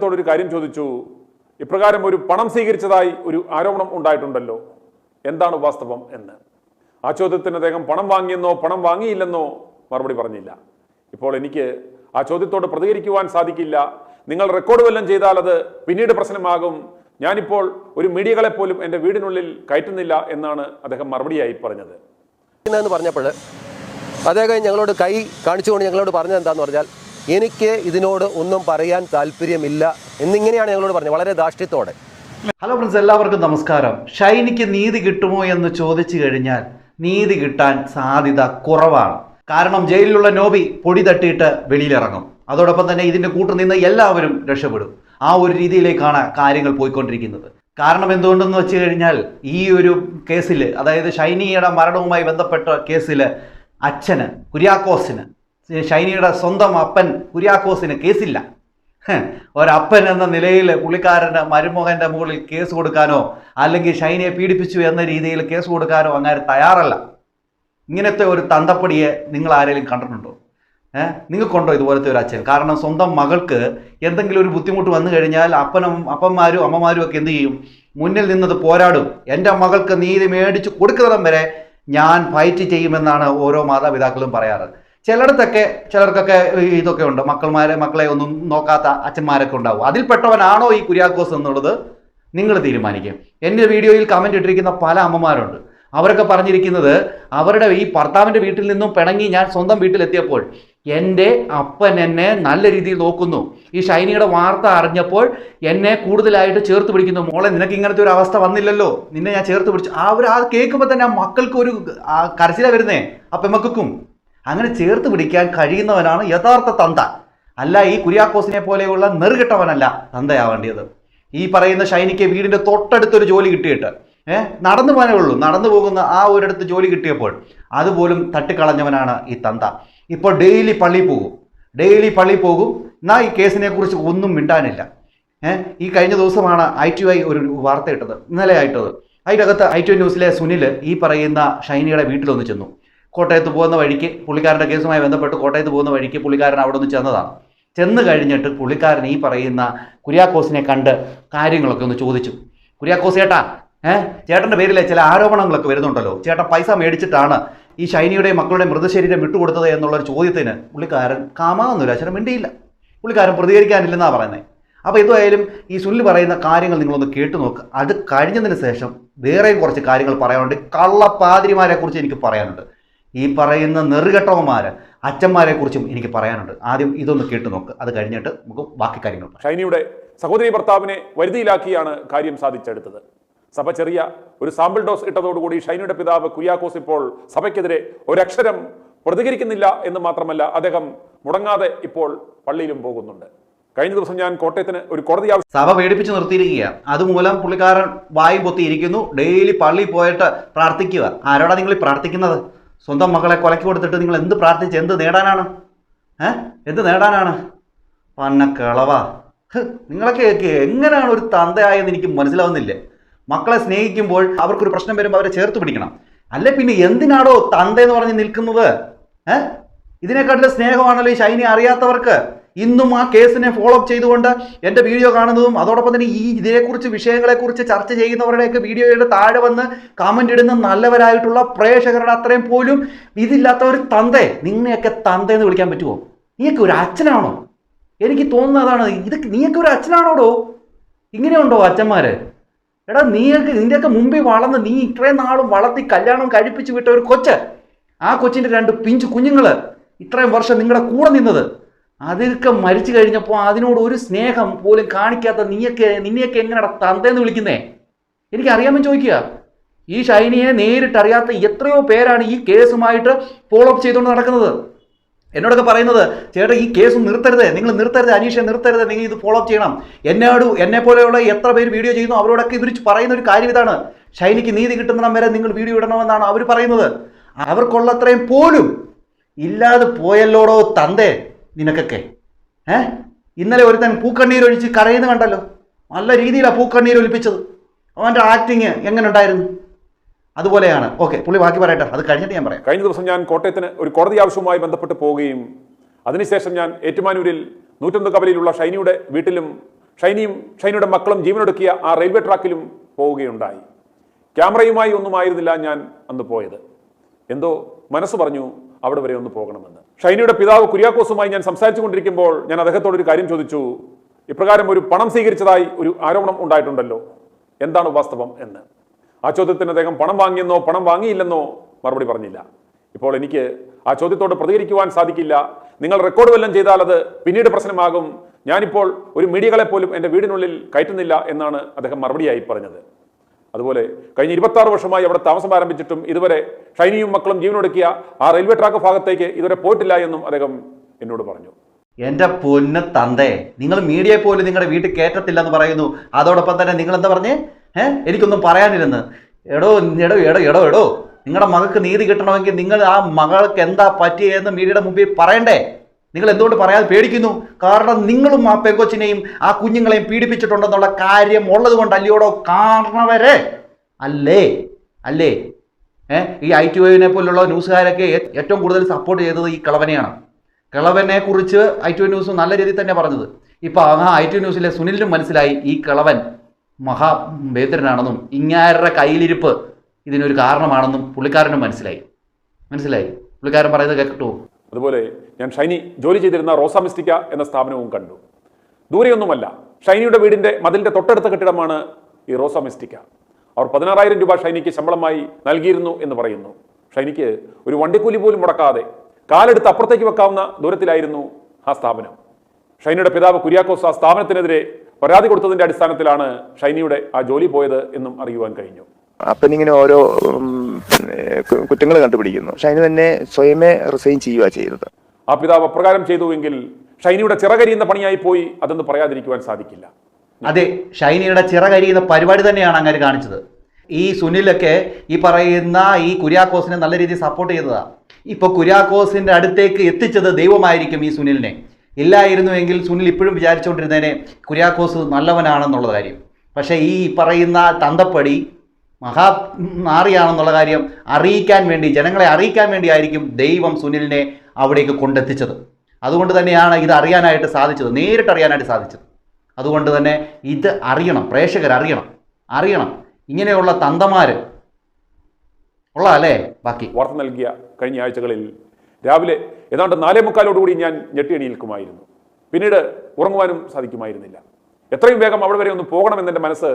ഒരു കാര്യം ചോദിച്ചു. ഇപ്രകാരം ഒരു പണം സ്വീകരിച്ചതായി ഒരു ആരോപണം ഉണ്ടായിട്ടുണ്ടല്ലോ, എന്താണ് വാസ്തവം എന്ന്. ആ ചോദ്യത്തിന് അദ്ദേഹം പണം വാങ്ങിയെന്നോ പണം വാങ്ങിയില്ലെന്നോ മറുപടി പറഞ്ഞില്ല. ഇപ്പോൾ എനിക്ക് ആ ചോദ്യത്തോട് പ്രതികരിക്കുവാൻ സാധിക്കില്ല. നിങ്ങൾ റെക്കോർഡ് വല്ലതും ചെയ്താൽ അത് പിന്നീട് പ്രശ്നമാകും. ഞാനിപ്പോൾ ഒരു മീഡിയകളെ പോലും എൻ്റെ വീടിനുള്ളിൽ കയറ്റുന്നില്ല എന്നാണ് അദ്ദേഹം മറുപടിയായി പറഞ്ഞത്. പറഞ്ഞപ്പോൾ അദ്ദേഹം ഞങ്ങളോട് കൈ കാണിച്ചുകൊണ്ട് ഞങ്ങളോട് പറഞ്ഞത് എന്താണെന്ന് പറഞ്ഞാൽ, എനിക്ക് ഇതിനോട് ഒന്നും പറയാൻ താല്പര്യമില്ല എന്നിങ്ങനെയാണ് ഞങ്ങളോട് പറഞ്ഞത്, വളരെ ധാർഷ്ട്യത്തോടെ. ഹലോ ഫ്രണ്ട്സ്, എല്ലാവർക്കും നമസ്കാരം. ഷൈനിക്ക് നീതി കിട്ടുമോ എന്ന് ചോദിച്ചു കഴിഞ്ഞാൽ നീതി കിട്ടാൻ സാധ്യത കുറവാണ്. കാരണം ജയിലിലുള്ള നോബി പൊടി തട്ടിയിട്ട് വെളിയിലിറങ്ങും. അതോടൊപ്പം തന്നെ ഇതിൻ്റെ കൂട്ടുനിന്ന് എല്ലാവരും രക്ഷപ്പെടും. ആ ഒരു രീതിയിലേക്കാണ് കാര്യങ്ങൾ പോയിക്കൊണ്ടിരിക്കുന്നത്. കാരണം എന്തുകൊണ്ടെന്ന് വെച്ച് കഴിഞ്ഞാൽ, ഈ ഒരു കേസിൽ, അതായത് ഷൈനിയുടെ മരണവുമായി ബന്ധപ്പെട്ട കേസിൽ അച്ഛന് കുര്യാക്കോസിന്, ഷൈനിയുടെ സ്വന്തം അപ്പൻ കുര്യാക്കോസിന് കേസില്ല. ഒരപ്പൻ എന്ന നിലയിൽ പുള്ളിക്കാരന് മരുമകൻ്റെ മുകളിൽ കേസ് കൊടുക്കാനോ അല്ലെങ്കിൽ ഷൈനിയെ പീഡിപ്പിച്ചു എന്ന രീതിയിൽ കേസ് കൊടുക്കാനോ അങ്ങനെ തയ്യാറല്ല. ഇങ്ങനത്തെ ഒരു തന്തപ്പടിയെ നിങ്ങൾ ആരെങ്കിലും കണ്ടിട്ടുണ്ടോ? നിങ്ങൾക്കുണ്ടോ ഇതുപോലത്തെ ഒരു അച്ഛൻ? കാരണം സ്വന്തം മകൾക്ക് എന്തെങ്കിലും ഒരു ബുദ്ധിമുട്ട് വന്നു കഴിഞ്ഞാൽ അപ്പന്മാരും അമ്മമാരും ഒക്കെ എന്ത് ചെയ്യും? മുന്നിൽ നിന്നത് പോരാടും. എൻ്റെ മകൾക്ക് നീതി മേടിച്ചു കൊടുക്കുന്നിടം വരെ ഞാൻ ഫൈറ്റ് ചെയ്യുമെന്നാണ് ഓരോ മാതാപിതാക്കളും പറയാറ്. ചിലർക്കൊക്കെ ഇതൊക്കെ ഉണ്ട്, മക്കളെ ഒന്നും നോക്കാത്ത അച്ഛന്മാരൊക്കെ ഉണ്ടാവും. അതിൽപ്പെട്ടവനാണോ ഈ കുര്യാക്കോസ് എന്നുള്ളത് നിങ്ങൾ തീരുമാനിക്കും. എൻ്റെ വീഡിയോയിൽ കമൻറ്റ് ഇട്ടിരിക്കുന്ന പല അമ്മമാരുണ്ട്. അവരൊക്കെ പറഞ്ഞിരിക്കുന്നത്, അവരുടെ ഈ ഭർത്താവിൻ്റെ വീട്ടിൽ നിന്നും പിണങ്ങി ഞാൻ സ്വന്തം വീട്ടിലെത്തിയപ്പോൾ എൻ്റെ അപ്പൻ എന്നെ നല്ല രീതിയിൽ നോക്കുന്നു. ഈ ഷൈനിയുടെ വാർത്ത അറിഞ്ഞപ്പോൾ എന്നെ കൂടുതലായിട്ട് ചേർത്ത് പിടിക്കുന്നു. മോളെ, നിനക്ക് ഇങ്ങനത്തെ ഒരു അവസ്ഥ വന്നില്ലല്ലോ, നിന്നെ ഞാൻ ചേർത്ത് പിടിച്ചു. അത് കേൾക്കുമ്പോൾ തന്നെ മക്കൾക്ക് ഒരു കരച്ചില വരുന്നേ, ആ പെമ്മക്കും. അങ്ങനെ ചേർത്ത് പിടിക്കാൻ കഴിയുന്നവനാണ് യഥാർത്ഥ തന്ത. അല്ല ഈ കുര്യാക്കോസിനെ പോലെയുള്ള നെറുകെട്ടവനല്ല തന്തയാവേണ്ടത്. ഈ പറയുന്ന ഷൈനിക്ക് വീടിൻ്റെ തൊട്ടടുത്തൊരു ജോലി കിട്ടിയിട്ട് നടന്നു പോകാനേ ഉള്ളൂ, നടന്നു പോകുന്ന ആ ഒരിടത്ത് ജോലി കിട്ടിയപ്പോൾ അതുപോലും തട്ടിക്കളഞ്ഞവനാണ് ഈ തന്ത. ഇപ്പോൾ ഡെയിലി പള്ളിയിൽ പോകും. എന്നാൽ ഈ കേസിനെ കുറിച്ച് ഒന്നും മിണ്ടാനില്ല. ഈ കഴിഞ്ഞ ദിവസമാണ് ITI ഒരു വാർത്ത ഇട്ടത്, ഇന്നലെ ആയിട്ടത്. അതിനകത്ത് ITI ന്യൂസിലെ സുനിൽ ഈ പറയുന്ന ഷൈനിയുടെ വീട്ടിലൊന്ന് ചെന്നു. കോട്ടയത്ത് പോകുന്ന വഴിക്ക്, പുള്ളിക്കാരൻ്റെ കേസുമായി ബന്ധപ്പെട്ട് കോട്ടയത്ത് പോകുന്ന വഴിക്ക് പുള്ളിക്കാരൻ അവിടെ ഒന്ന് ചെന്നതാണ്. ചെന്ന് കഴിഞ്ഞിട്ട് പുള്ളിക്കാരൻ ഈ പറയുന്ന കുര്യാക്കോസിനെ കണ്ട് കാര്യങ്ങളൊക്കെ ഒന്ന് ചോദിച്ചു. കുര്യാക്കോസ് ചേട്ടാ, ചേട്ടൻ്റെ പേരിലെ ചില ആരോപണങ്ങളൊക്കെ വരുന്നുണ്ടല്ലോ, ചേട്ടൻ പൈസ മേടിച്ചിട്ടാണ് ഈ ഷൈനിയുടെയും മക്കളുടെ മൃതശരീരം വിട്ടുകൊടുത്തത് എന്നുള്ളൊരു ചോദ്യത്തിന് പുള്ളിക്കാരൻ കാമാവുന്നില്ല, അച്ഛനും മിണ്ടിയില്ല. പുള്ളിക്കാരൻ പ്രതികരിക്കാനില്ലെന്നാണ് പറയുന്നത്. അപ്പോൾ എന്തായാലും ഈ സുനിൽ പറയുന്ന കാര്യങ്ങൾ നിങ്ങളൊന്ന് കേട്ടു നോക്ക്. അത് കഴിഞ്ഞതിന് ശേഷം വേറെയും കുറച്ച് കാര്യങ്ങൾ പറയാനുണ്ട്. കള്ളപ്പാതിരിമാരെ കുറിച്ച് എനിക്ക് പറയാനുണ്ട്. ഈ പറയുന്ന നെറുകെട്ടവന്മാർ അച്ഛന്മാരെ കുറിച്ചും എനിക്ക് പറയാനുണ്ട്. ആദ്യം ഇതൊന്ന് കേട്ടു നോക്ക്, അത് കഴിഞ്ഞിട്ട് നമുക്ക് ബാക്കി കാര്യങ്ങൾ പറയാം. ഷൈനിയുടെ സഹോദരി ഭർത്താവിനെ വരുതിയിലാക്കിയാണ് കാര്യം സാധിച്ചെടുത്തത്. സഭ ചെറിയ ഒരു സാമ്പിൾ ഡോസ് ഇട്ടതോടുകൂടി ഷൈനിയുടെ പിതാവ് കുര്യാക്കോസ് ഇപ്പോൾ സഭയ്ക്കെതിരെ ഒരക്ഷരം പ്രതികരിക്കുന്നില്ല എന്ന് മാത്രമല്ല, അദ്ദേഹം മുടങ്ങാതെ ഇപ്പോൾ പള്ളിയിലും പോകുന്നുണ്ട്. കഴിഞ്ഞ ദിവസം ഞാൻ കോട്ടയത്തിന് ഒരു കോടതി സഭ പേടിപ്പിച്ച് നിർത്തിയിരിക്കുകയാണ്. അതുമൂലം പുള്ളിക്കാരൻ വായും പൊത്തിയിരിക്കുന്നു. ഡെയിലി പള്ളിയിൽ പോയിട്ട് പ്രാർത്ഥിക്കുക. ആരോടാ നിങ്ങൾ പ്രാർത്ഥിക്കുന്നത്? സ്വന്തം മകളെ കൊലക്കി കൊടുത്തിട്ട് നിങ്ങൾ എന്ത് പ്രാർത്ഥിച്ച് എന്ത് നേടാനാണ്? എന്ത് നേടാനാണ്? പന്നക്കളവാ. നിങ്ങളൊക്കെ എങ്ങനെയാണ് ഒരു തന്തയായെന്ന് എനിക്ക് മനസ്സിലാവുന്നില്ല. മക്കളെ സ്നേഹിക്കുമ്പോൾ അവർക്കൊരു പ്രശ്നം വരുമ്പോൾ അവരെ ചേർത്ത് പിടിക്കണം. അല്ലെ പിന്നെ എന്തിനാണോ തന്തയെന്ന് പറഞ്ഞ് നിൽക്കുന്നത്? ഇതിനെക്കാട്ടിലും സ്നേഹമാണല്ലോ ഈ ഷൈനി അറിയാത്തവർക്ക്. ഇന്നും ആ കേസിനെ ഫോളോ അപ്പ് ചെയ്തുകൊണ്ട് എൻ്റെ വീഡിയോ കാണുന്നതും അതോടൊപ്പം തന്നെ ഈ ഇതിനെക്കുറിച്ച് വിഷയങ്ങളെക്കുറിച്ച് ചർച്ച ചെയ്യുന്നവരുടെയൊക്കെ വീഡിയോയുടെ താഴെ വന്ന് കമൻ്റ് ഇടുന്ന നല്ലവരായിട്ടുള്ള പ്രേക്ഷകരുടെ അത്രയും പോലും ഇതില്ലാത്ത ഒരു തന്തേ, നിന്നെയൊക്കെ തന്തയെന്ന് വിളിക്കാൻ പറ്റുമോ? നീയൊക്കെ ഒരു അച്ഛനാണോ? എനിക്ക് തോന്നുന്നതാണ്, ഇതൊക്കെ നീയൊക്കെ ഒരു അച്ഛനാണോടോ? ഇങ്ങനെയുണ്ടോ അച്ഛന്മാർ? എടാ, നിൻ്റെയൊക്കെ മുമ്പിൽ വളർന്ന് നീ ഇത്രയും നാളും വളർത്തി കല്യാണം കഴിപ്പിച്ച് വിട്ട ഒരു കൊച്ച്, ആ കൊച്ചിൻ്റെ 2 പിഞ്ചു കുഞ്ഞുങ്ങൾ ഇത്രയും വർഷം നിങ്ങളുടെ കൂടെ നിന്നത്, അതൊക്കെ മരിച്ചു കഴിഞ്ഞപ്പോൾ അതിനോട് ഒരു സ്നേഹം പോലും കാണിക്കാത്ത നിന്നെയൊക്കെ എങ്ങനെയാണ് തന്തയെന്ന് വിളിക്കുന്നേ? എനിക്കറിയാമെന്ന് ചോദിക്കുക. ഈ ഷൈനിയെ നേരിട്ടറിയാത്ത എത്രയോ പേരാണ് ഈ കേസുമായിട്ട് ഫോളോ അപ്പ് ചെയ്തുകൊണ്ട് നടക്കുന്നത്. എന്നോടൊക്കെ പറയുന്നത്, ചേട്ടാ ഈ കേസ് നിർത്തരുത്, നിങ്ങൾ നിർത്തരുത്, അനീഷയെ നിർത്തരുത്, നിങ്ങൾ ഇത് ഫോളോ അപ്പ് ചെയ്യണം. എന്നെ പോലെയുള്ള എത്ര പേര് വീഡിയോ ചെയ്യുന്നു അവരോടൊക്കെ ഇവർ പറയുന്ന ഒരു കാര്യം ഇതാണ്, ഷൈനിക്ക് നീതി കിട്ടുന്നിടം വരെ നിങ്ങൾ വീഡിയോ ഇടണമെന്നാണ് അവർ പറയുന്നത്. അവർക്കുള്ളത്രയും പോലും ഇല്ലാതെ പോയല്ലോടോ തന്തേ നിനക്കൊക്കെ. ഇന്നലെ ഒരുത്തൻ പൂക്കണ്ണീരൊഴിച്ച് കരയുന്ന കണ്ടല്ലോ, നല്ല രീതിയിലാണ് പൂക്കണ്ണീരൊലിപ്പിച്ചത്. അവൻ്റെ ആക്ടിങ് എങ്ങനെ ഉണ്ടായിരുന്നു? അതുപോലെയാണ്. ഓക്കെ, പുള്ളി ബാക്കി പറയട്ടെ, അത് കഴിഞ്ഞിട്ട് ഞാൻ പറയാം. കഴിഞ്ഞ ദിവസം ഞാൻ കോട്ടയത്തിന് ഒരു കോടതി ആവശ്യവുമായി ബന്ധപ്പെട്ട് പോവുകയും അതിനുശേഷം ഞാൻ ഏറ്റുമാനൂരിൽ 101 കവലയിലുള്ള ഷൈനിയുടെ വീട്ടിലും ഷൈനിയുടെ മക്കളും ജീവനൊടുക്കിയ ആ റെയിൽവേ ട്രാക്കിലും പോവുകയുണ്ടായി. ക്യാമറയുമായി ഒന്നുമായിരുന്നില്ല ഞാൻ അന്ന് പോയത്. എന്തോ മനസ്സ് പറഞ്ഞു അവിടെ വരെ ഒന്ന് പോകണമെന്ന്. ഷൈനിയുടെ പിതാവ് കുര്യാക്കോസുമായി ഞാൻ സംസാരിച്ചു കൊണ്ടിരിക്കുമ്പോൾ ഞാൻ അദ്ദേഹത്തോടൊരു കാര്യം ചോദിച്ചു. ഇപ്രകാരം ഒരു പണം സ്വീകരിച്ചതായി ഒരു ആരോപണം ഉണ്ടായിട്ടുണ്ടല്ലോ, എന്താണ് വാസ്തവം എന്ന്. ആ ചോദ്യത്തിന് അദ്ദേഹം പണം വാങ്ങിയെന്നോ പണം വാങ്ങിയില്ലെന്നോ മറുപടി പറഞ്ഞില്ല. ഇപ്പോൾ എനിക്ക് ആ ചോദ്യത്തോട് പ്രതികരിക്കുവാൻ സാധിക്കില്ല. നിങ്ങൾ റെക്കോർഡ് വല്ലതും ചെയ്താൽ അത് പിന്നീട് പ്രശ്നമാകും. ഞാനിപ്പോൾ ഒരു മീഡിയകളെ പോലും എൻ്റെ വീടിനുള്ളിൽ കയറ്റുന്നില്ല എന്നാണ് അദ്ദേഹം മറുപടിയായി പറഞ്ഞത്. അതുപോലെ കഴിഞ്ഞ 26 വർഷമായി അവിടെ താമസം ആരംഭിച്ചിട്ടും ഇതുവരെ ഷൈനിയും മക്കളും ജീവനൊടുക്കിയ ആ റെയിൽവേ ട്രാക്ക് ഭാഗത്തേക്ക് ഇതുവരെ പോയിട്ടില്ല എന്നും അദ്ദേഹം എന്നോട് പറഞ്ഞു. എൻ്റെ പൊന്ന് തന്തേ, നിങ്ങൾ മീഡിയയെ പോലും നിങ്ങളുടെ വീട്ടിൽ കയറ്റത്തില്ലെന്ന് പറയുന്നു. അതോടൊപ്പം തന്നെ നിങ്ങൾ എന്താ പറഞ്ഞേ? എനിക്കൊന്നും പറയാനില്ലെന്ന്. എടോ എടോ എടോ എടോ എടോ നിങ്ങളുടെ മകൾക്ക് നീതി കിട്ടണമെങ്കിൽ നിങ്ങൾ ആ മകൾക്ക് എന്താ പറ്റിയെന്ന് മീഡിയയുടെ മുമ്പിൽ പറയണ്ടേ? നിങ്ങൾ എന്തുകൊണ്ട് പറയാതെ പേടിക്കുന്നു? കാരണം നിങ്ങളും ആ പെങ്കൊച്ചിനെയും ആ കുഞ്ഞുങ്ങളെയും പീഡിപ്പിച്ചിട്ടുണ്ടെന്നുള്ള കാര്യം ഉള്ളത് കൊണ്ടല്ലയോടോ കാരണവരെ അല്ലേ? അല്ലേ? ഈ ITOനെ പോലുള്ള ന്യൂസുകാരൊക്കെ ഏറ്റവും കൂടുതൽ സപ്പോർട്ട് ചെയ്തത് ഈ കിളവനെയാണ്. കിളവനെ കുറിച്ച് ITO ന്യൂസ് നല്ല രീതിയിൽ തന്നെ പറഞ്ഞത്. ഇപ്പൊ ആ ITO ന്യൂസിലെ സുനിലിനും മനസ്സിലായി ഈ കിളവൻ മഹാഭേദ്രനാണെന്നും ഇങ്ങാരുടെ കയ്യിലിരിപ്പ് ഇതിനൊരു കാരണമാണെന്നും പുള്ളിക്കാരനും മനസ്സിലായി. പുള്ളിക്കാരൻ പറയുന്നത് കേട്ടോ. അതുപോലെ ഞാൻ ഷൈനി ജോലി ചെയ്തിരുന്ന റോസ മിസ്റ്റിക്ക എന്ന സ്ഥാപനവും കണ്ടു. ദൂരെയൊന്നുമല്ല, ഷൈനിയുടെ വീടിന്റെ മതിലിന്റെ തൊട്ടടുത്ത കെട്ടിടമാണ് ഈ റോസ മിസ്റ്റിക്ക. അവർ 16,000 രൂപ ഷൈനിക്ക് ശമ്പളമായി നൽകിയിരുന്നു എന്ന് പറയുന്നു. ഷൈനിക്ക് ഒരു വണ്ടിക്കൂലി പോലും മുടക്കാതെ കാലെടുത്ത് അപ്പുറത്തേക്ക് വെക്കാവുന്ന ദൂരത്തിലായിരുന്നു ആ സ്ഥാപനം. ഷൈനിയുടെ പിതാവ് കുര്യാക്കോസ് ആ സ്ഥാപനത്തിനെതിരെ പരാതി കൊടുത്തതിന്റെ അടിസ്ഥാനത്തിലാണ് ഷൈനിയുടെ ആ ജോലി പോയത് എന്നും അറിയുവാൻ കഴിഞ്ഞു. അപ്പനിങ്ങനെ ഓരോ കുറ്റങ്ങൾ കണ്ടുപിടിക്കുന്നു. ഷൈനി തന്നെ സ്വയമേ റിസൈൻ ചെയ്യുക ചെയ്തത്. ആ പിതാവ് അപ്രകാരം ചെയ്തുവെങ്കിൽ ഷൈനിയുടെ ചിറകരിയുന്ന പണിയായി പോയി അതെന്ന് പറയാതിരിക്കുവാൻ സാധിക്കില്ല. അതെ, ഷൈനിയുടെ ചിറകരിയുന്ന പരിപാടി തന്നെയാണ് അങ്ങനെ കാണിച്ചത്. ഈ സുനിലൊക്കെ ഈ പറയുന്ന ഈ കുര്യാക്കോസിനെ നല്ല രീതിയിൽ സപ്പോർട്ട് ചെയ്തതാ. ഇപ്പൊ കുര്യാക്കോസിന്റെ അടുത്തേക്ക് എത്തിച്ചത് ദൈവമായിരിക്കും ഈ സുനിലിനെ. ഇല്ലായിരുന്നുവെങ്കിൽ സുനിൽ ഇപ്പോഴും വിചാരിച്ചുകൊണ്ടിരുന്നതിനെ കുര്യാക്കോസ് നല്ലവനാണെന്നുള്ള കാര്യം. പക്ഷേ ഈ പറയുന്ന തന്തപ്പടി നാറിയാണെന്നുള്ള കാര്യം അറിയിക്കാൻ വേണ്ടി, ജനങ്ങളെ അറിയിക്കാൻ വേണ്ടി ആയിരിക്കും ദൈവം സുനിലിനെ അവിടേക്ക് കൊണ്ടെത്തിച്ചത്. അതുകൊണ്ട് തന്നെയാണ് ഇത് അറിയാനായിട്ട് സാധിച്ചത്, നേരിട്ട് അറിയാനായിട്ട് സാധിച്ചത്. അതുകൊണ്ട് തന്നെ ഇത് അറിയണം, പ്രേക്ഷകർ അറിയണം. ഇങ്ങനെയുള്ള തന്തമാര് ഉള്ളതല്ലേ. ബാക്കി വാർത്ത നൽകിയ കഴിഞ്ഞ ആഴ്ചകളിൽ രാവിലെ ഏതാണ്ട് 4:45 ഞാൻ ഞെട്ടിയെണീൽക്കുമായിരുന്നു. പിന്നീട് ഉറങ്ങുവാനും സാധിക്കുമായിരുന്നില്ല. എത്രയും വേഗം അവിടെ വരെ ഒന്ന് പോകണമെന്ന് എൻ്റെ മനസ്സ്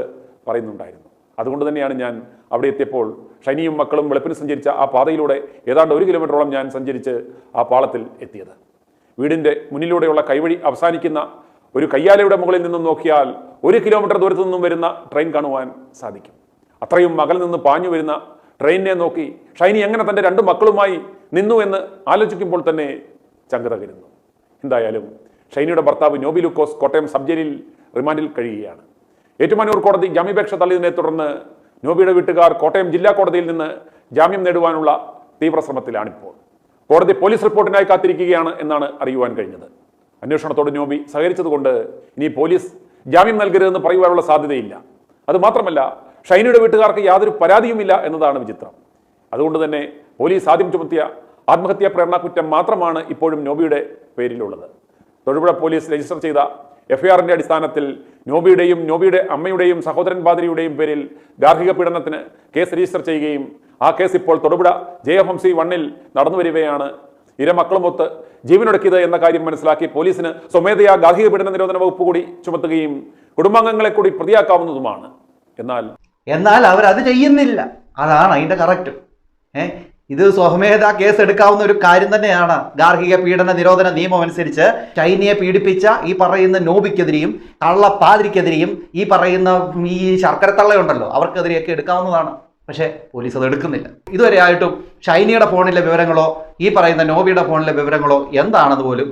പറയുന്നുണ്ടായിരുന്നു. അതുകൊണ്ട് തന്നെയാണ് ഞാൻ അവിടെ എത്തിയപ്പോൾ ഷൈനിയും മക്കളും വെളുപ്പിന് സഞ്ചരിച്ച ആ പാതയിലൂടെ ഏതാണ്ട് 1 കിലോമീറ്ററോളം ഞാൻ സഞ്ചരിച്ച് ആ പാളത്തിൽ എത്തിയത്. വീടിൻ്റെ മുന്നിലൂടെയുള്ള കൈവഴി അവസാനിക്കുന്ന ഒരു കയ്യാലയുടെ മുകളിൽ നിന്നും നോക്കിയാൽ 1 കിലോമീറ്റർ ദൂരത്തു നിന്നും വരുന്ന ട്രെയിൻ കാണുവാൻ സാധിക്കും. അത്രയും അകലിൽ നിന്ന് പാഞ്ഞു വരുന്ന ട്രെയിനിനെ നോക്കി ഷൈനി എങ്ങനെ തൻ്റെ 2 മക്കളുമായി നിന്നു എന്ന് ആലോചിക്കുമ്പോൾ തന്നെ ചങ്ക് തകരുന്നു. എന്തായാലും ഷൈനിയുടെ ഭർത്താവ് നോബി ലൂക്കോസ് കോട്ടയം സബ് ജയിലിൽ റിമാൻഡിൽ കഴിയുകയാണ്. ഏറ്റുമാനൂർ കോടതി ജാമ്യാപേക്ഷ തള്ളിയതിനെ തുടർന്ന് നോബിയുടെ വീട്ടുകാർ കോട്ടയം ജില്ലാ കോടതിയിൽ നിന്ന് ജാമ്യം നേടുവാനുള്ള തീവ്ര ശ്രമത്തിലാണിപ്പോൾ. കോടതി പോലീസ് റിപ്പോർട്ടിനായി കാത്തിരിക്കുകയാണ് എന്നാണ് അറിയുവാൻ കഴിഞ്ഞത്. അന്വേഷണത്തോട് നോബി സഹകരിച്ചതുകൊണ്ട് ഇനി പോലീസ് ജാമ്യം നൽകരുതെന്ന് പറയുവാനുള്ള സാധ്യതയില്ല. അതുമാത്രമല്ല, ഷൈനിയുടെ വീട്ടുകാർക്ക് യാതൊരു പരാതിയുമില്ല എന്നതാണ് വിചിത്രം. അതുകൊണ്ട് തന്നെ പോലീസ് ആദ്യം ചുമത്തിയ ആത്മഹത്യാ പ്രേരണ കുറ്റം മാത്രമാണ് ഇപ്പോഴും നോബിയുടെ പേരിലുള്ളത്. തൊടുപുഴ പോലീസ് രജിസ്റ്റർ ചെയ്ത FIRന്റെ അടിസ്ഥാനത്തിൽ നോബിയുടെ അമ്മയുടെയും സഹോദരൻ ബാദരിയുടെയും പേരിൽ ഗാർഹിക പീഡനത്തിന് കേസ് രജിസ്റ്റർ ചെയ്യുകയും ആ കേസ് ഇപ്പോൾ തൊടുപുഴ JFMC 1 നടന്നു വരികയാണ്. ഇരമക്കളുമൊത്ത് ജീവനൊടുക്കിയത് എന്ന കാര്യം മനസ്സിലാക്കി പോലീസിന് സ്വമേധയാ ഗാർഹിക പീഡന നിരോധന വകുപ്പ് കൂടി ചുമത്തുകയും കുടുംബാംഗങ്ങളെ കൂടി പ്രതിയാക്കാവുന്നതുമാണ്. എന്നാൽ അവരത് ചെയ്യുന്നില്ല. അതാണ് അതിന്റെ കറക്റ്റ്. ഇത് സ്വമേധ കേസ് എടുക്കാവുന്ന ഒരു കാര്യം തന്നെയാണ്. ഗാർഹിക പീഡന നിരോധന നിയമം അനുസരിച്ച് ഷൈനിയെ പീഡിപ്പിച്ച ഈ പറയുന്ന നോബിക്കെതിരെയും കള്ളപ്പാതിരിക്കെതിരെയും ഈ പറയുന്ന ഈ ശർക്കര തള്ളയുണ്ടല്ലോ അവർക്കെതിരെയൊക്കെ എടുക്കാവുന്നതാണ്. പക്ഷേ പോലീസ് അത് എടുക്കുന്നില്ല. ഇതുവരെ ആയിട്ടും ഷൈനിയുടെ ഫോണിലെ വിവരങ്ങളോ ഈ പറയുന്ന നോബിയുടെ ഫോണിലെ വിവരങ്ങളോ എന്താണെന്ന് പോലും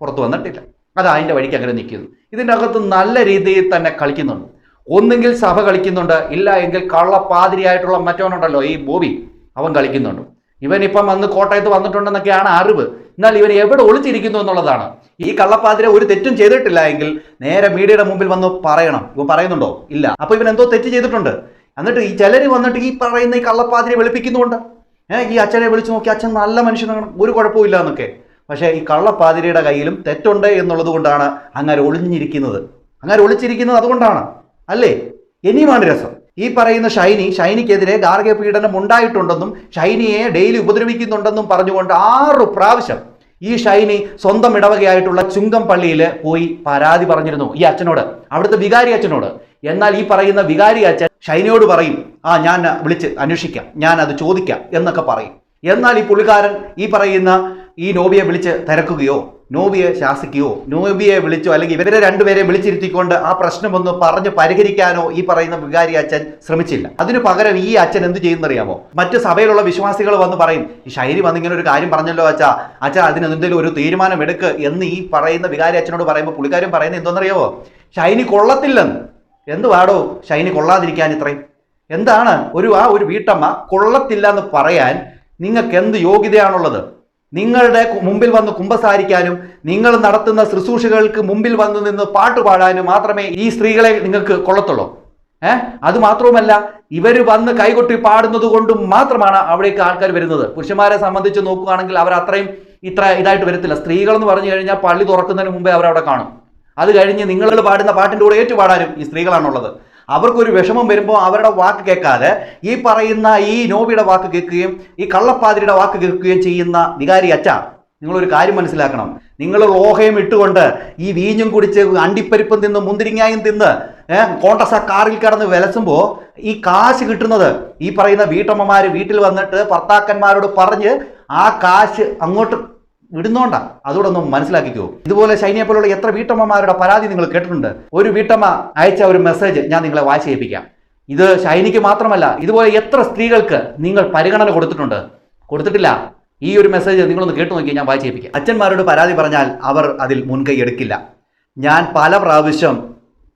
പുറത്തു വന്നിട്ടില്ല. അത് അതിൻ്റെ വഴിക്ക് അങ്ങനെ നിൽക്കുന്നു. ഇതിൻ്റെ അകത്ത് നല്ല രീതിയിൽ തന്നെ കളിക്കുന്നുണ്ട്. ഒന്നുകിൽ സഭ കളിക്കുന്നുണ്ട്, ഇല്ല എങ്കിൽ കള്ളപ്പാതിരിയായിട്ടുള്ള മറ്റവനുണ്ടല്ലോ ഈ ബോബി, അവൻ കളിക്കുന്നുണ്ട്. ഇവനിപ്പം വന്ന് കോട്ടയത്ത് വന്നിട്ടുണ്ടെന്നൊക്കെയാണ് അറിവ്. എന്നാൽ ഇവൻ എവിടെ ഒളിച്ചിരിക്കുന്നു എന്നുള്ളതാണ്. ഈ കള്ളപ്പാതിരെ ഒരു തെറ്റും ചെയ്തിട്ടില്ല എങ്കിൽ നേരെ മീഡിയയുടെ മുമ്പിൽ വന്ന് പറയണം. ഇവൻ പറയുന്നുണ്ടോ? ഇല്ല. അപ്പൊ ഇവൻ എന്തോ തെറ്റ് ചെയ്തിട്ടുണ്ട്. എന്നിട്ട് ഈ ചിലര് വന്നിട്ട് ഈ പറയുന്ന ഈ കള്ളപ്പാതിരെ വെളുപ്പിക്കുന്നുണ്ട്. ഈ അച്ഛനെ വിളിച്ചു നോക്കി, അച്ഛൻ നല്ല മനുഷ്യനാണ്, ഒരു കുഴപ്പമില്ല എന്നൊക്കെ. പക്ഷേ ഈ കള്ളപ്പാതിരിയുടെ കയ്യിലും തെറ്റുണ്ട് എന്നുള്ളത് കൊണ്ടാണ് അങ്ങനെ ഒളിഞ്ഞിരിക്കുന്നത്. അങ്ങനെ ഒളിച്ചിരിക്കുന്നത് അതുകൊണ്ടാണ് അല്ലേ? ഇനിയുമാണ് രസം. ഈ പറയുന്ന ഷൈനിക്കെതിരെ ഗാർഹിക പീഡനം ഉണ്ടായിട്ടുണ്ടെന്നും ഷൈനിയെ ഡെയിലി ഉപദ്രവിക്കുന്നുണ്ടെന്നും പറഞ്ഞുകൊണ്ട് 6 പ്രാവശ്യം ഈ ഷൈനി സ്വന്തം ഇടവകയായിട്ടുള്ള ചുങ്കം പള്ളിയിൽ പോയി പരാതി പറഞ്ഞിരുന്നു ഈ അച്ഛനോട്, അവിടുത്തെ വികാരി അച്ഛനോട്. എന്നാൽ ഈ പറയുന്ന വികാരി അച്ഛൻ ഷൈനിയോട് പറയും, ഞാൻ വിളിച്ച് അന്വേഷിക്കാം, ഞാൻ അത് ചോദിക്കാം എന്നൊക്കെ പറയും. എന്നാൽ ഈ പുള്ളിക്കാരൻ ഈ പറയുന്ന ഈ നോബിയെ വിളിച്ച് തിരക്കുകയോ നോബിയെ ശാസിക്കുകയോ നോബിയെ വിളിച്ചോ അല്ലെങ്കിൽ ഇവരെ രണ്ടുപേരെ വിളിച്ചിരുത്തിക്കൊണ്ട് ആ പ്രശ്നമൊന്ന് പറഞ്ഞ് പരിഹരിക്കാനോ ഈ പറയുന്ന വികാരി അച്ഛൻ ശ്രമിച്ചില്ല. അതിനു പകരം ഈ അച്ഛൻ എന്ത് ചെയ്യുന്നറിയാമോ? മറ്റ് സഭയിലുള്ള വിശ്വാസികൾ വന്ന് പറയും, ഈ ഷൈനി വന്ന് ഇങ്ങനെ ഒരു കാര്യം പറഞ്ഞല്ലോ അച്ഛാ അതിന് എന്തെങ്കിലും ഒരു തീരുമാനം എടുക്ക് എന്ന് ഈ പറയുന്ന വികാരി അച്ഛനോട് പറയുമ്പോൾ പുള്ളിക്കാരൻ പറയുന്നത് എന്തോന്നറിയാമോ? ഷൈനി കൊള്ളത്തില്ലെന്ന്. എന്തുവാടോ ഷൈനി കൊള്ളാതിരിക്കാൻ ഇത്രയും? എന്താണ് ഒരു വീട്ടമ്മ കൊള്ളത്തില്ല എന്ന് പറയാൻ നിങ്ങൾക്ക് എന്ത് യോഗ്യതയാണുള്ളത്? നിങ്ങളുടെ മുമ്പിൽ വന്ന് കുമ്പസാരിക്കാനും നിങ്ങൾ നടത്തുന്ന ശുശ്രൂഷകൾക്ക് മുമ്പിൽ വന്ന് നിന്ന് പാട്ട് പാടാനും മാത്രമേ ഈ സ്ത്രീകളെ നിങ്ങൾക്ക് കൊള്ളത്തുള്ളൂ. അത് മാത്രവുമല്ല, ഇവർ വന്ന് കൈകൊട്ടി പാടുന്നത് കൊണ്ടും മാത്രമാണ് അവിടേക്ക് ആൾക്കാർ വരുന്നത്. പുരുഷന്മാരെ സംബന്ധിച്ച് നോക്കുകയാണെങ്കിൽ അവർ അത്രയും ഇതായിട്ട് വരത്തില്ല. സ്ത്രീകൾ എന്ന് പറഞ്ഞു കഴിഞ്ഞാൽ പള്ളി തുറക്കുന്നതിന് മുമ്പേ അവരവിടെ കാണും. അത് കഴിഞ്ഞ് നിങ്ങൾ പാടുന്ന പാട്ടിൻ്റെ കൂടെ ഏറ്റുപാടാനും ഈ സ്ത്രീകളാണുള്ളത്. അവർക്കൊരു വിഷമം വരുമ്പോൾ അവരുടെ വാക്ക് കേൾക്കാതെ ഈ പറയുന്ന ഈ നോബിയുടെ വാക്ക് കേൾക്കുകയും ഈ കള്ളപ്പാതിരിയുടെ വാക്ക് കേൾക്കുകയും ചെയ്യുന്ന വികാരി അച്ഛ, നിങ്ങളൊരു കാര്യം മനസ്സിലാക്കണം. നിങ്ങൾ ലോഹയും ഇട്ടുകൊണ്ട് ഈ വീഞ്ഞും കുടിച്ച് അണ്ടിപ്പരിപ്പും തിന്ന് മുന്തിരിങ്ങായും തിന്ന് കോട്ടസ കാറിൽ കിടന്ന് വിലസുമ്പോൾ ഈ കാശ് കിട്ടുന്നത് ഈ പറയുന്ന വീട്ടമ്മമാർ വീട്ടിൽ വന്നിട്ട് ഭർത്താക്കന്മാരോട് പറഞ്ഞ് ആ കാശ് അങ്ങോട്ട് ഇടുന്നോണ്ടാ. അതുകൂടെ ഒന്ന് മനസ്സിലാക്കിക്കോ. ഇതുപോലെ ഷൈനിയെ പോലുള്ള എത്ര വീട്ടമ്മമാരുടെ പരാതി നിങ്ങൾ കേട്ടിട്ടുണ്ട്. ഒരു വീട്ടമ്മ അയച്ച ഒരു മെസ്സേജ് ഞാൻ നിങ്ങളെ വായിച്ച് കേൾപ്പിക്കാം. ഇത് ഷൈനിക്ക് മാത്രമല്ല, ഇതുപോലെ എത്ര സ്ത്രീകൾക്ക് നിങ്ങൾ പരിഗണന കൊടുത്തിട്ടില്ല. ഈ ഒരു മെസ്സേജ് നിങ്ങളൊന്ന് കേട്ടു നോക്കി, ഞാൻ വായിച്ച് കേൾപ്പിക്കാം. അച്ഛന്മാരോട് പരാതി പറഞ്ഞാൽ അവർ അതിൽ മുൻകൈ എടുക്കില്ല. ഞാൻ പല പ്രാവശ്യം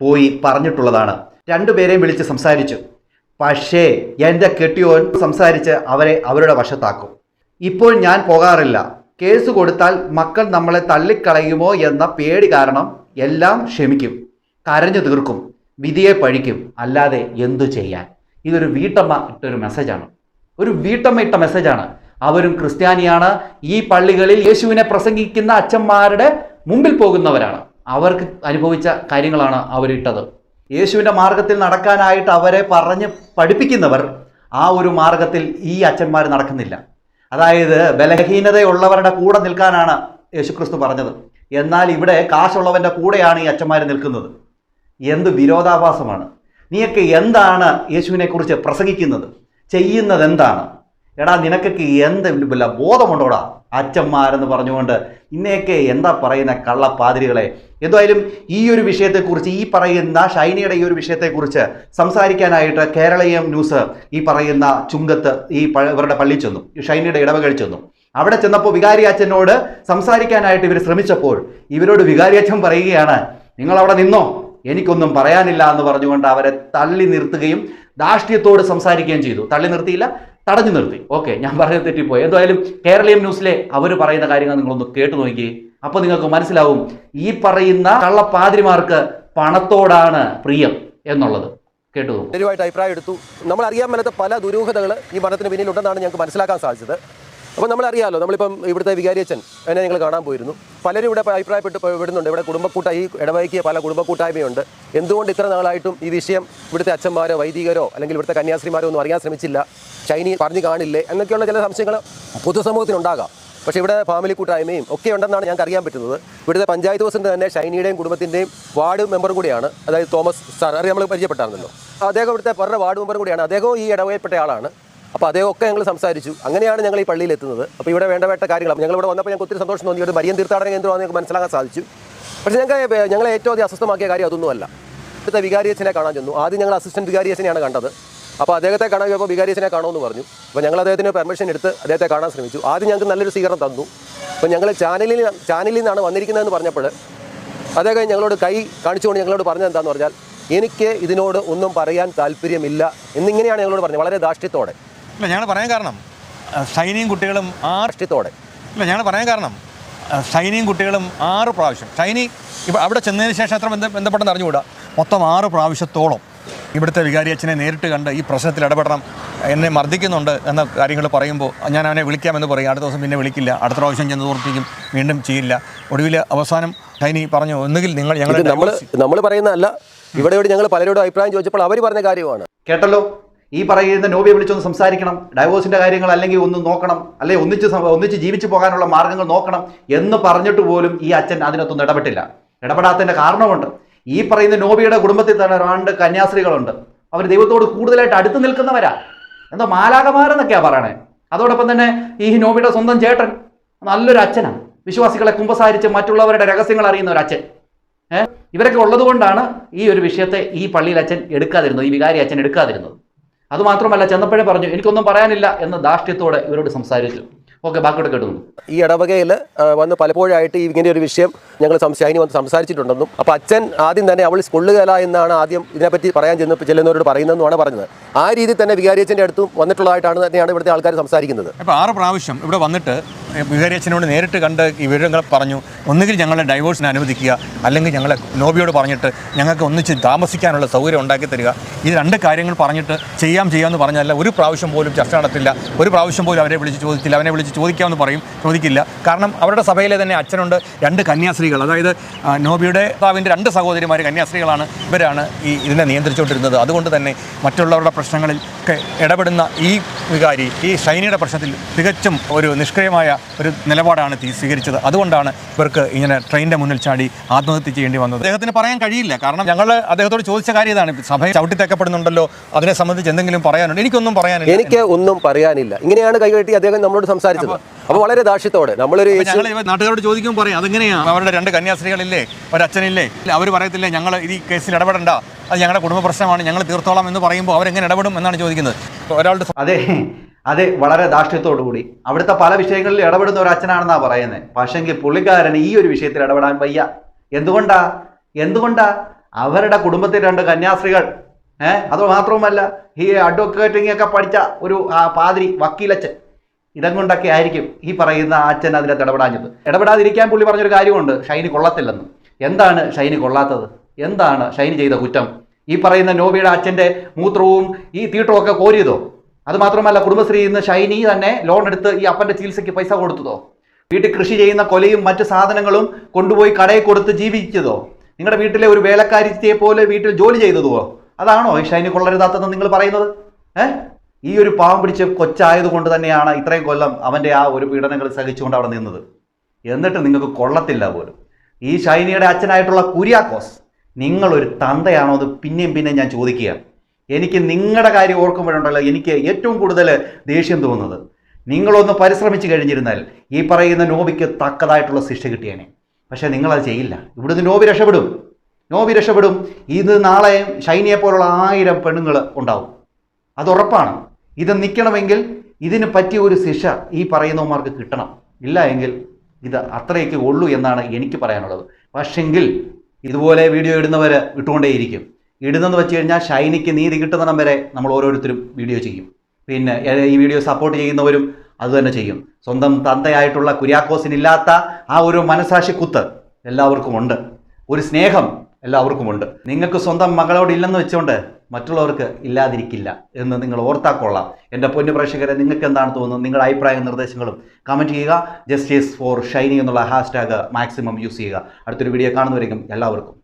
പോയി പറഞ്ഞിട്ടുള്ളതാണ്. 2 പേരെയും വിളിച്ച് സംസാരിച്ചു. പക്ഷേ എൻ്റെ കെട്ടിയോൻ സംസാരിച്ച് അവരെ അവരുടെ വശത്താക്കും. ഇപ്പോൾ ഞാൻ പോകാറില്ല. കേസ് കൊടുത്താൽ മക്കൾ നമ്മളെ തള്ളിക്കളയുമോ എന്ന പേടി കാരണം എല്ലാം ക്ഷമിക്കും, കരഞ്ഞു തീർക്കും, വിധിയെ പഴിക്കും, അല്ലാതെ എന്തു ചെയ്യാൻ? ഇതൊരു വീട്ടമ്മ ഇട്ടൊരു മെസ്സേജാണ്. ഒരു വീട്ടമ്മ ഇട്ട മെസ്സേജാണ്. അവരും ക്രിസ്ത്യാനിയാണ്. ഈ പള്ളികളിൽ യേശുവിനെ പ്രസംഗിക്കുന്ന അച്ഛന്മാരുടെ മുമ്പിൽ പോകുന്നവരാണ്. അവർക്ക് അനുഭവിച്ച കാര്യങ്ങളാണ് അവരിട്ടത്. യേശുവിൻ്റെ മാർഗത്തിൽ നടക്കാനായിട്ട് അവരെ പറഞ്ഞ് പഠിപ്പിക്കുന്നവർ ആ ഒരു മാർഗത്തിൽ ഈ അച്ഛന്മാർ നടക്കുന്നില്ല. അതായത് ബലഹീനതയുള്ളവരുടെ കൂടെ നിൽക്കാനാണ് യേശുക്രിസ്തു പറഞ്ഞത്. എന്നാൽ ഇവിടെ കാശുള്ളവൻ്റെ കൂടെയാണ് ഈ അച്ഛന്മാർ നിൽക്കുന്നത്. എന്ത് വിരോധാഭാസമാണ്! നീയൊക്കെ എന്താണ് യേശുവിനെ കുറിച്ച് പ്രസംഗിക്കുന്നത്? ചെയ്യുന്നത് എന്താണ്? എടാ, നിനക്കൊക്കെ എന്ത് ബോധമുണ്ടോടാ? അച്ഛന്മാരെന്ന് പറഞ്ഞുകൊണ്ട് ഇന്നേക്കെ എന്താ പറയുന്ന കള്ളപ്പാതിരികളെ. എന്തായാലും ഈ ഒരു വിഷയത്തെക്കുറിച്ച്, ഈ പറയുന്ന ഷൈനിയുടെ ഈ ഒരു വിഷയത്തെക്കുറിച്ച് സംസാരിക്കാനായിട്ട് കേരളീയം ന്യൂസ് ഈ പറയുന്ന ചുങ്കത്ത് ഇവരുടെ പള്ളി ചെന്നു, ഷൈനിയുടെ ഇടവകയിൽ ചെന്നു. അവിടെ ചെന്നപ്പോൾ വികാരി അച്ഛനോട് സംസാരിക്കാനായിട്ട് ഇവർ ശ്രമിച്ചപ്പോൾ ഇവരോട് വികാരി അച്ഛൻ പറയുകയാണ്, നിങ്ങൾ അവിടെ നിന്നോ, എനിക്കൊന്നും പറയാനില്ല എന്ന് പറഞ്ഞുകൊണ്ട് അവരെ തള്ളി നിർത്തുകയും ധാർഷ്ട്യത്തോട് സംസാരിക്കുകയും ചെയ്തു. തള്ളി നിർത്തിയില്ല, തടഞ്ഞു നിർത്തി. ഓക്കെ, ഞാൻ പറഞ്ഞത് തെറ്റിപ്പോയി. എന്തായാലും കേരളീയം ന്യൂസിലെ അവർ പറയുന്ന കാര്യങ്ങൾ നിങ്ങളൊന്ന് കേട്ടു നോക്കി. അപ്പോൾ നിങ്ങൾക്ക് മനസ്സിലാവും ഈ പറയുന്ന കള്ളപ്പാതിരിമാർക്ക് പണത്തോടാണ് പ്രിയം എന്നുള്ളത്. കേട്ടു. ശരിയായിട്ട് അഭിപ്രായം എടുത്തു. നമ്മൾ അറിയാൻ മേലാത്ത പല ദുരൂഹതകൾ ഈ മതത്തിന് പിന്നിലുണ്ടെന്നാണ് ഞങ്ങൾക്ക് മനസ്സിലാക്കാൻ സാധിച്ചത്. അപ്പോൾ നമ്മളറിയാമല്ലോ, നമ്മളിപ്പം ഇവിടുത്തെ വികാരിയച്ഛൻ എന്നെ ഞങ്ങൾ കാണാൻ പോയിരുന്നു. പലരും ഇവിടെ അഭിപ്രായപ്പെട്ട് വിടുന്നുണ്ട്. ഇവിടെ ഈ ഇടവകയ്ക്ക് പല കുടുംബ കൂട്ടായ്മയുണ്ട്. എന്തുകൊണ്ട് ഇത്ര നാളായിട്ടും ഈ വിഷയം ഇവിടുത്തെ അച്ഛന്മാരോ വൈദികരോ അല്ലെങ്കിൽ ഇവിടുത്തെ കന്യാസ്ത്രീമാരോ ഒന്നും അറിയാൻ ശ്രമിച്ചില്ല? ഷൈനി പറഞ്ഞു കാണില്ലേ എന്നൊക്കെയുള്ള ചില സംശയങ്ങൾ പൊതുസമൂഹത്തിനുണ്ടാകാം. പക്ഷേ ഇവിടെ ഫാമിലി കൂട്ടായ്മയും ഒക്കെ ഉണ്ടെന്നാണ് ഞങ്ങൾക്ക് അറിയാൻ പറ്റുന്നത്. ഇവിടുത്തെ പഞ്ചായത്ത് പ്രസിഡന്റ് തന്നെ ഷൈനിയുടെയും കുടുംബത്തിൻ്റെയും വാർഡ് മെമ്പർ കൂടിയാണ്. അതായത് തോമസ് സാർ, അറിയാം, നമ്മൾ പരിചയപ്പെട്ടായിരുന്നല്ലോ. അദ്ദേഹം ഇവിടുത്തെ അവരുടെ വാർഡ് മെമ്പർ കൂടിയാണ്. അദ്ദേഹവും ഈ ഇടവകയിൽപ്പെട്ട ആളാണ്. അപ്പോൾ അദ്ദേഹമൊക്കെ ഞങ്ങൾ സംസാരിച്ചു. അങ്ങനെയാണ് ഞങ്ങൾ ഈ പള്ളിയിൽ എത്തുന്നത്. അപ്പോൾ ഇവിടെ വേണ്ട കാര്യങ്ങൾ ഞങ്ങളിവിടെ വന്നപ്പോൾ ഞങ്ങൾക്ക് ഒത്തിരി സന്തോഷം തോന്നി. ഒരു മരിയൻ തീർത്ഥാടന കേന്ദ്രമാണെന്ന് ഞങ്ങൾക്ക് മനസ്സിലാക്കാൻ സാധിച്ചു. പക്ഷേ ഞങ്ങളെ ഏറ്റവും അധികം അസ്വസ്ഥമാക്കിയ കാര്യം അതൊന്നുമല്ല. ഇവിടുത്തെ വികാരിയച്ഛനെ കാണാൻ ചെന്നു. ആദ്യം ഞങ്ങൾ അസിസ്റ്റന്റ് വികാരിയച്ഛനെയാണ് കണ്ടത്. അപ്പോൾ അദ്ദേഹത്തെ കാണാൻ പോയപ്പോൾ വികാരിയച്ഛനെ കാണുമെന്ന് പറഞ്ഞു. അപ്പോൾ ഞങ്ങൾ അദ്ദേഹത്തിന് പെർമിഷൻ എടുത്ത് അദ്ദേഹത്തെ കാണാൻ ശ്രമിച്ചു. ആദ്യം ഞങ്ങൾക്ക് നല്ലൊരു സ്വീകരണം തന്നു. അപ്പോൾ ഞങ്ങൾ ചാനലിൽ നിന്നാണ് വന്നിരിക്കുന്നതെന്ന് പറഞ്ഞപ്പോൾ അദ്ദേഹം ഞങ്ങളോട് കൈ കാണിച്ചുകൊണ്ട് ഞങ്ങളോട് പറഞ്ഞത് എന്താണെന്ന് പറഞ്ഞാൽ, എനിക്ക് ഇതിനോട് ഒന്നും പറയാൻ താല്പര്യമില്ല എന്നിങ്ങനെയാണ് ഞങ്ങളോട് പറഞ്ഞത്, വളരെ ധാർഷ്ട്യത്തോടെ. ഞങ്ങൾ പറയാൻ കാരണം ഷൈനിയും കുട്ടികളും 6 പ്രാവശ്യം ഷൈനി അവിടെ ചെന്നതിന് ശേഷം എത്ര ബന്ധപ്പെട്ടെന്ന് അറിഞ്ഞുകൂടാ, മൊത്തം 6 പ്രാവശ്യത്തോളം ഇവിടുത്തെ വികാരി അച്ഛനെ നേരിട്ട് കണ്ട് ഈ പ്രശ്നത്തിൽ ഇടപെടണം, എന്നെ മർദ്ദിക്കുന്നുണ്ട് എന്ന കാര്യങ്ങൾ പറയുമ്പോൾ ഞാൻ അവനെ വിളിക്കാമെന്ന് പറയും. അടുത്ത ദിവസം പിന്നെ വിളിക്കില്ല, അടുത്ത പ്രാവശ്യം ചെന്ന് തോർപ്പിക്കും, വീണ്ടും ചെയ്യില്ല. ഒടുവിൽ അവസാനം ഷൈനി പറഞ്ഞു, ഒന്നുകിൽ നമ്മൾ പറയുന്നതല്ല, ഇവിടെ ഞങ്ങൾ പലരോടും അഭിപ്രായം ചോദിച്ചപ്പോൾ അവർ പറഞ്ഞ കാര്യമാണ്. കേട്ടല്ലോ, ഈ പറയുന്ന നോബിയെ വിളിച്ചൊന്ന് സംസാരിക്കണം, ഡൈവോഴ്സിന്റെ കാര്യങ്ങൾ അല്ലെങ്കിൽ ഒന്ന് നോക്കണം, അല്ലെങ്കിൽ ഒന്നിച്ച് ജീവിച്ചു പോകാനുള്ള മാർഗ്ഗങ്ങൾ നോക്കണം എന്ന് പറഞ്ഞിട്ട് പോലും ഈ അച്ഛൻ അതിനകത്തൊന്നും ഇടപെട്ടില്ല. ഇടപെടാത്തതിന്റെ കാരണമുണ്ട്. ഈ പറയുന്ന നോബിയുടെ കുടുംബത്തിൽ തന്നെ 2 കന്യാസ്ത്രീകളുണ്ട്. അവർ ദൈവത്തോട് കൂടുതലായിട്ട് അടുത്ത് നിൽക്കുന്നവരാ, എന്തോ മാലാകമാരെന്നൊക്കെയാ പറയണേ. അതോടൊപ്പം തന്നെ ഈ നോബിയുടെ സ്വന്തം ചേട്ടൻ നല്ലൊരു അച്ഛനാണ്, വിശ്വാസികളെ കുമ്പസാരിച്ച് മറ്റുള്ളവരുടെ രഹസ്യങ്ങൾ അറിയുന്ന ഒരു അച്ഛൻ. ഇവരൊക്കെ ഉള്ളത് കൊണ്ടാണ് ഈ ഒരു വിഷയത്തെ ഈ പള്ളിയിൽ അച്ഛൻ എടുക്കാതിരുന്നത്, ഈ വികാരി അച്ഛൻ എടുക്കാതിരുന്നത്. അതുമാത്രമല്ല, ചെന്നപ്പോഴേ പറഞ്ഞു എനിക്കൊന്നും പറയാനില്ല എന്ന് ധാർഷ്ട്യത്തോടെ ഇവരോട് സംസാരിച്ചു. ഓക്കെ, ബാക്കിയോടെ കേട്ടു. ഈ ഇടവകയിൽ വന്ന് പലപ്പോഴായിട്ട് ഇങ്ങനെ ഒരു വിഷയം ഞങ്ങൾ ഷൈനി വന്ന് സംസാരിച്ചിട്ടുണ്ടെന്നും, അപ്പോൾ അച്ഛൻ ആദ്യം തന്നെ അവൾ കൊള്ളുകയല്ല എന്നാണ് ആദ്യം ഇതിനെപ്പറ്റി പറയാൻ ചെല്ലുന്നവരോട് പറയുന്നതെന്നാണ് പറഞ്ഞത്. ആ രീതിയിൽ തന്നെ വികാരിയച്ഛൻ്റെ അടുത്തും വന്നിട്ടുള്ളതായിട്ടാണ് തന്നെയാണ് ഇവിടുത്തെ ആൾക്കാർ സംസാരിക്കുന്നത്. അപ്പോൾ 6 പ്രാവശ്യം ഇവിടെ വന്നിട്ട് വികാരി അച്ഛനോട് നേരിട്ട് കണ്ട് ഈ വിവരങ്ങൾ പറഞ്ഞു, ഒന്നുകിൽ ഞങ്ങളെ ഡൈവോഴ്സിന് അനുവദിക്കുക, അല്ലെങ്കിൽ ഞങ്ങളെ നോബിയോട് പറഞ്ഞിട്ട് ഞങ്ങൾക്ക് ഒന്നിച്ച് താമസിക്കാനുള്ള സൗകര്യം ഉണ്ടാക്കി തരിക. ഈ 2 കാര്യങ്ങൾ പറഞ്ഞിട്ട് ചെയ്യാമെന്ന് പറഞ്ഞല്ല, ഒരു പ്രാവശ്യം പോലും ചർച്ച നടത്തില്ല, ഒരു പ്രാവശ്യം പോലും അവരെ വിളിച്ച് ചോദിച്ചില്ല. അവനെ വിളിച്ച് ചോദിക്കാമെന്ന് പറയും, ചോദിക്കില്ല. കാരണം അവരുടെ സഭയിലെ തന്നെ അച്ഛനുണ്ട് 2 കന്യാസ്ത്രീകൾ, അതായത് നോബിയുടെ ഭർത്താവിൻ്റെ 2 സഹോദരിമാർ കന്യാസ്ത്രീകളാണ്. ഇവരാണ് ഇതിനെ നിയന്ത്രിച്ചുകൊണ്ടിരുന്നത്. അതുകൊണ്ട് തന്നെ മറ്റുള്ളവരുടെ പ്രശ്നങ്ങളിൽ ഒക്കെ ഇടപെടുന്ന ഈ വികാരി ഈ ഷൈനിയുടെ പ്രശ്നത്തിൽ തികച്ചും ഒരു നിഷ്ക്രിയമായ ഒരു നിലപാടാണ് സ്വീകരിച്ചത്. അതുകൊണ്ടാണ് ഇവർക്ക് ഇങ്ങനെ ട്രെയിനിൻ്റെ മുന്നിൽ ചാടി ആത്മഹത്യ ചെയ്യേണ്ടി വന്നത്. അദ്ദേഹത്തിന് പറയാൻ കഴിയില്ല. കാരണം ഞങ്ങൾ അദ്ദേഹത്തോട് ചോദിച്ച കാര്യം ഇതാണ്, സഭയെ ചവിട്ടിത്തേക്കപ്പെടുന്നുണ്ടല്ലോ, അതിനെ സംബന്ധിച്ച് എന്തെങ്കിലും പറയാനുണ്ട്? എനിക്കൊന്നും പറയാനില്ല. എനിക്ക് ഒന്നും പറയാനില്ല. ഇങ്ങനെയാണ് കൈകെട്ടി അദ്ദേഹം നമ്മളോട് സംസാരിച്ചത്. അപ്പോൾ വളരെ ദാക്ഷ്യത്തോടെ നമ്മളൊരു നാട്ടുകാരോട് ചോദിക്കുമ്പോൾ പറയും, അതെങ്ങനെയാണ് അവരുടെ 2 കന്യാസ്ത്രീകളില്ലേ, ഒരച്ഛനില്ലേ, അവർ പറയത്തില്ലേ ഞങ്ങൾ ഈ കേസിൽ ഇടപെടണ്ട, അത് ഞങ്ങളുടെ കുടുംബ പ്രശ്നമാണ്, ഞങ്ങൾ തീർത്തോളാം എന്ന് പറയുമ്പോൾ അവരെങ്ങനെ ഇടപെടും എന്നാണ് ചോദിക്കുന്നത്. ഒരാളുടെ അതെ, വളരെ ധാർഷ്ട്യത്തോടു കൂടി അവിടുത്തെ പല വിഷയങ്ങളിൽ ഇടപെടുന്ന ഒരു അച്ഛനാണെന്നാണ് പറയുന്നത്. പക്ഷെങ്കിൽ പുള്ളിക്കാരൻ ഈ ഒരു വിഷയത്തിൽ ഇടപെടാൻ വയ്യ. എന്തുകൊണ്ടാ അവരുടെ കുടുംബത്തിൽ 2 കന്യാസ്ത്രീകൾ, അത് മാത്രവുമല്ല ഈ അഡ്വക്കേറ്റിംഗ് ഒക്കെ പഠിച്ച ഒരു പാതിരി വക്കീലച്ഛൻ, ഇതുകൊണ്ടൊക്കെ ആയിരിക്കും ഈ പറയുന്ന അച്ഛൻ അതിനകത്ത് ഇടപെടാതിരിക്കാൻ പുള്ളി പറഞ്ഞൊരു കാര്യമുണ്ട്, ഷൈനി കൊള്ളത്തില്ലെന്ന്. എന്താണ് ഷൈനി കൊള്ളാത്തത്? എന്താണ് ഷൈനി ചെയ്ത കുറ്റം? ഈ പറയുന്ന നോബിയുടെ അച്ഛൻ്റെ മൂത്രവും ഈ തീട്ടവും ഒക്കെ കോരിയതോ? അതുമാത്രമല്ല, കുടുംബശ്രീയിൽ നിന്ന് ഷൈനി തന്നെ ലോൺ എടുത്ത് ഈ അപ്പൻ്റെ ചികിത്സയ്ക്ക് പൈസ കൊടുത്തതോ? വീട്ടിൽ കൃഷി ചെയ്യുന്ന കൊലയും മറ്റു സാധനങ്ങളും കൊണ്ടുപോയി കടയിൽ കൊടുത്ത് ജീവിച്ചതോ? നിങ്ങളുടെ വീട്ടിലെ ഒരു വേലക്കാരിയെ പോലെ വീട്ടിൽ ജോലി ചെയ്തതോ? അതാണോ ഈ ഷൈനി കൊള്ളരുതാത്തതെന്ന് നിങ്ങൾ പറയുന്നത്? ഈ ഒരു പാവം പിടിച്ച് കൊച്ചായതുകൊണ്ട് തന്നെയാണ് ഇത്രയും കൊല്ലം അവൻ്റെ ആ ഒരു പീഡനങ്ങൾ സഹിച്ചുകൊണ്ട് അവിടെ നിന്നത്. എന്നിട്ട് നിങ്ങൾക്ക് കൊള്ളത്തില്ല പോലും. ഈ ഷൈനിയുടെ അച്ഛനായിട്ടുള്ള കുര്യാക്കോസ്, നിങ്ങളൊരു തന്തയാണോ എന്ന് പിന്നെയും ഞാൻ ചോദിക്കുകയാണ്. എനിക്ക് നിങ്ങളുടെ കാര്യം ഓർക്കുമ്പോഴുണ്ടല്ലോ എനിക്ക് ഏറ്റവും കൂടുതൽ ദേഷ്യം തോന്നുന്നത്, നിങ്ങളൊന്ന് പരിശ്രമിച്ച് കഴിഞ്ഞിരുന്നാൽ ഈ പറയുന്ന നോബിക്ക് തക്കതായിട്ടുള്ള ശിക്ഷ കിട്ടിയേനെ. പക്ഷേ നിങ്ങളത് ചെയ്യില്ല. ഇവിടുന്ന് നോബി രക്ഷപ്പെടും. ഇത് നാളെ ഷൈനിയെ പോലുള്ള 1000 പെണ്ണുങ്ങൾ ഉണ്ടാവും, അതുറപ്പാണ്. ഇത് നിൽക്കണമെങ്കിൽ ഇതിന് പറ്റിയ ഒരു ശിക്ഷ ഈ പറയുന്നവന്മാർക്ക് കിട്ടണം. ഇല്ല എങ്കിൽ ഇത് അത്രയൊക്കെ ഉള്ളൂ എന്നാണ് എനിക്ക് പറയാനുള്ളത്. പക്ഷെങ്കിൽ ഇതുപോലെ വീഡിയോ ഇടുന്നവർ ഇട്ടുകൊണ്ടേയിരിക്കും. ഇടുന്നെന്ന് വെച്ച് കഴിഞ്ഞാൽ ഷൈനിക്ക് നീതി കിട്ടുന്നിടം വരെ നമ്മൾ ഓരോരുത്തരും വീഡിയോ ചെയ്യും. പിന്നെ ഈ വീഡിയോ സപ്പോർട്ട് ചെയ്യുന്നവരും അതുതന്നെ ചെയ്യും. സ്വന്തം തന്തയായിട്ടുള്ള കുര്യാക്കോസിനില്ലാത്ത ആ ഒരു മനസാക്ഷി കുത്ത് എല്ലാവർക്കും ഉണ്ട്, ഒരു സ്നേഹം എല്ലാവർക്കുമുണ്ട്. നിങ്ങൾക്ക് സ്വന്തം മകളോട് ഇല്ലെന്ന് വെച്ചുകൊണ്ട് മറ്റുള്ളവർക്ക് ഇല്ലാതിരിക്കില്ല എന്ന് നിങ്ങൾ ഓർത്താക്കൊള്ളാം. എൻ്റെ പൊന്നു പ്രേക്ഷകരെ, നിങ്ങൾക്ക് എന്താണ് തോന്നുന്നത്? നിങ്ങളുടെ അഭിപ്രായവും നിർദ്ദേശങ്ങളും കമൻറ്റ് ചെയ്യുക. ജസ്റ്റിസ് ഫോർ ഷൈനി എന്നുള്ള #മാക്സിമം യൂസ് ചെയ്യുക. അടുത്തൊരു വീഡിയോ കാണുന്നവരേക്കും എല്ലാവർക്കും